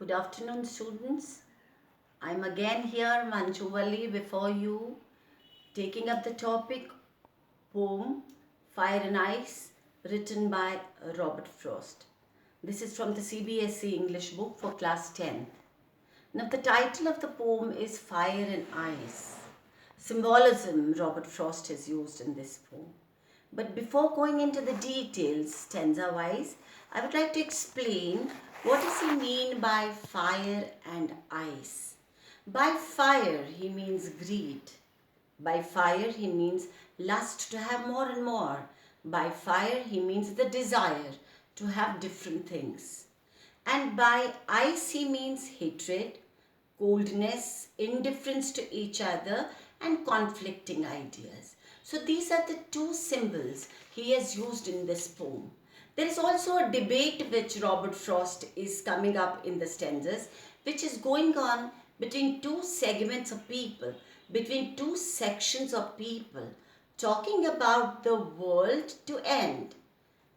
Good afternoon, students. I'm again here, Manjuvali, before you, taking up the topic poem Fire and Ice, written by Robert Frost. This is from the CBSE English book for class 10th. Now, the title of the poem is Fire and Ice. Symbolism Robert Frost has used in this poem. But before going into the details, stanza-wise, I would like to explain what does he mean by fire and ice. By fire, he means greed. By fire, he means lust to have more and more. By fire, he means the desire to have different things. And by ice, he means hatred, coldness, indifference to each other, and conflicting ideas. So these are the two symbols he has used in this poem. There is also a debate which Robert Frost is coming up in the stanzas, which is going on between two segments of people, between two sections of people, talking about the world to end.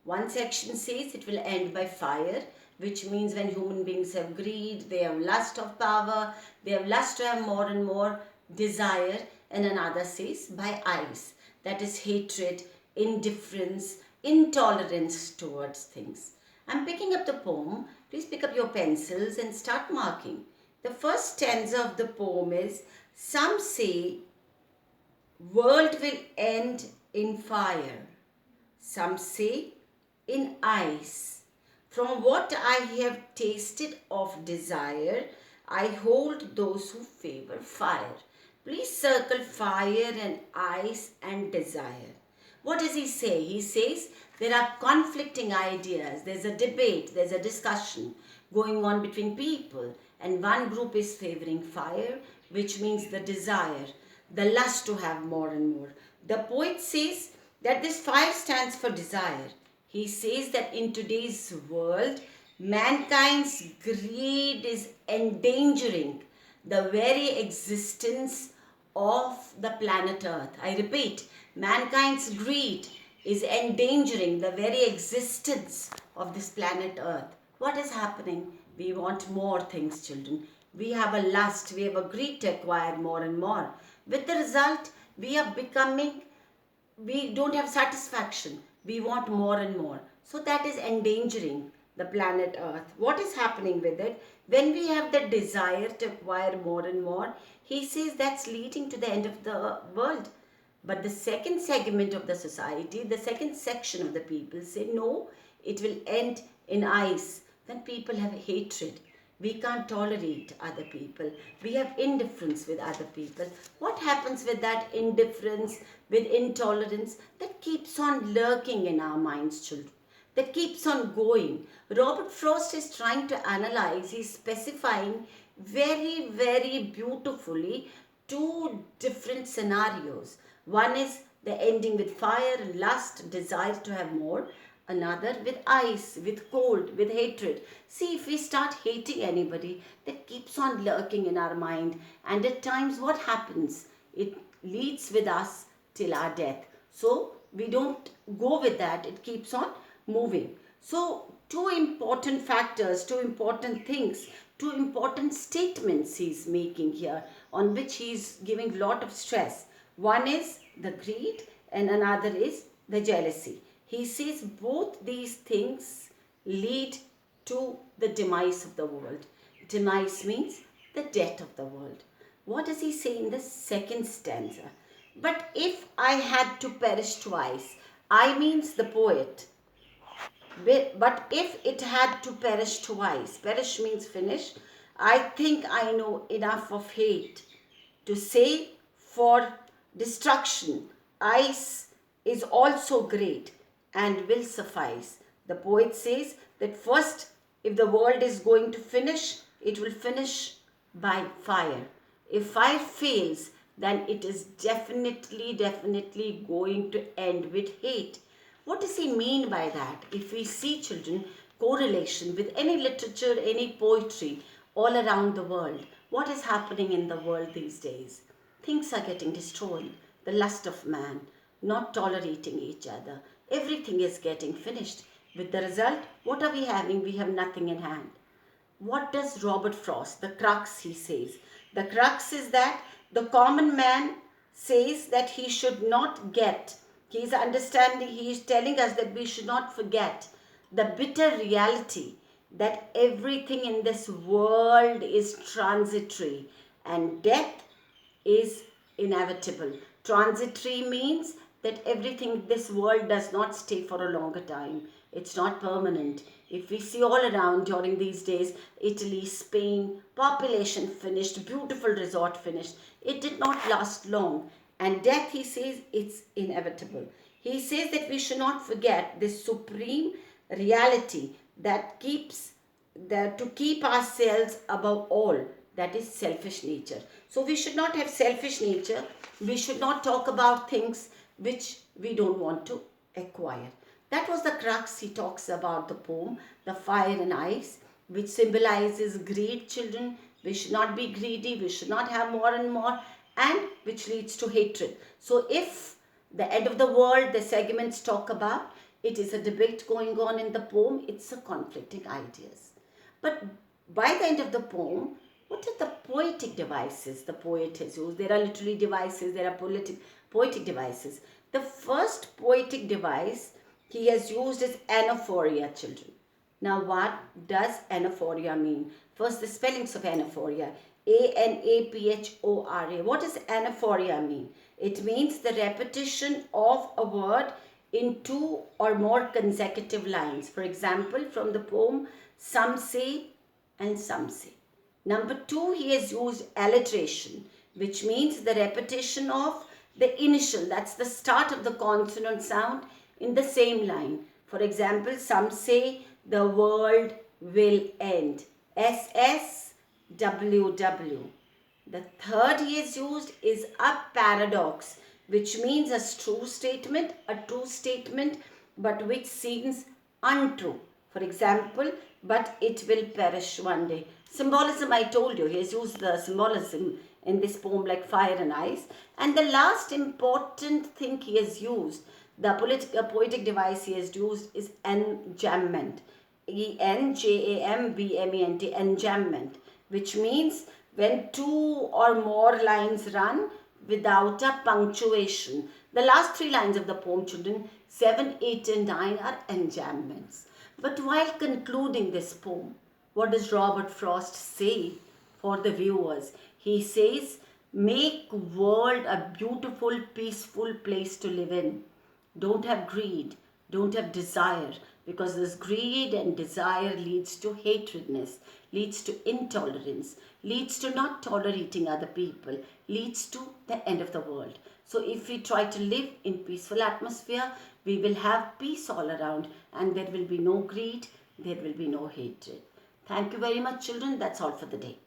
One section says it will end by fire, which means when human beings have greed, they have lust of power, they have lust to have more and more desire. And another says by ice, that is hatred, indifference, intolerance towards things. I'm picking up the poem. Please pick up your pencils and start marking. The first stanza of the poem is, some say world will end in fire. Some say in ice. From what I have tasted of desire, I hold those who favor fire. Please circle fire and ice and desire. What does he say? He says there are conflicting ideas. There's a debate, there's a discussion going on between people. And one group is favoring fire, which means the desire, the lust to have more and more. The poet says that this fire stands for desire. He says that in today's world, mankind's greed is endangering the very existence of the planet Earth. I repeat, mankind's greed is endangering the very existence of this planet Earth. What is happening? We want more things, children. We have a lust, we have a greed to acquire more and more. With the result, we don't have satisfaction. We want more and more. So that is endangering the planet Earth. What is happening with it? When we have the desire to acquire more and more, he says that's leading to the end of the world. But the second segment of the society, the second section of the people say, no, it will end in ice. Then people have hatred. We can't tolerate other people. We have indifference with other people. What happens with that indifference, with intolerance? That keeps on lurking in our minds, children. That keeps on going. Robert Frost is trying to analyze, he's specifying very, very beautifully two different scenarios. One is the ending with fire, lust, desire to have more. Another with ice, with cold, with hatred. See, if we start hating anybody, that keeps on lurking in our mind. And at times what happens? It leads with us till our death. So we don't go with that. It keeps on moving. So two important factors, two important things, two important statements he's making here, on which he's giving lot of stress. One is the greed and another is the jealousy. He says both these things lead to the demise of the world. Demise means the death of the world. What does he say in the second stanza? But if I had to perish twice, I means the poet. But if it had to perish twice, perish means finish, I think I know enough of hate to say for destruction, ice is also great and will suffice. The poet says that first, if the world is going to finish, it will finish by fire. If fire fails, then it is definitely going to end with hate. What does he mean by that? If we see, children, correlation with any literature, any poetry all around the world, what is happening in the world these days? Things are getting destroyed. The lust of man, not tolerating each other. Everything is getting finished. With the result, what are we having? We have nothing in hand. what does Robert Frost, the crux, he says? The crux is that the common man says that he should not get, he is telling us that we should not forget the bitter reality that everything in this world is transitory and death is inevitable. Transitory means that everything in this world does not stay for a longer time. It's not permanent. If we see all around during these days, Italy, Spain, population finished, beautiful resort finished, it did not last long. And death, he says, it's inevitable. He says that we should not forget this supreme reality that to keep ourselves above all, that is selfish nature. So we should not have selfish nature. We should not talk about things which we don't want to acquire. That was the crux. He talks about the poem, The Fire and Ice, which symbolizes greed, children. We should not be greedy. We should not have more and more, and which leads to hatred. So if the end of the world, the segments talk about, it is a debate going on in the poem. It's a conflicting ideas. But by the end of the poem, what are the poetic devices the poet has used? There are literary devices, there are poetic devices. The first poetic device he has used is anaphoria, children. Now, what does anaphora mean? First, the spellings of anaphora. Anaphora. What does anaphora mean? It means the repetition of a word in two or more consecutive lines. For example, from the poem, Some Say and Some Say. Number two, he has used alliteration, which means the repetition of the initial, that's the start of the consonant sound in the same line. For example, some say the world will end. SSWW. The third he has used is a paradox, which means a true statement, but which seems untrue. For example, but it will perish one day. Symbolism, I told you, he has used the symbolism in this poem like fire and ice. And the last important thing he has used, the poetic device he has used is enjambment. Enjambment, enjambment, which means when two or more lines run without a punctuation. The last three lines of the poem, children, 7, 8 and 9 are enjambments. But while concluding this poem, what does Robert Frost say for the viewers? He says, make world a beautiful, peaceful place to live in. Don't have greed, don't have desire, because this greed and desire leads to hatredness, leads to intolerance, leads to not tolerating other people, leads to the end of the world. So if we try to live in peaceful atmosphere, we will have peace all around, and there will be no greed, there will be no hatred. Thank you very much, children. That's all for the day.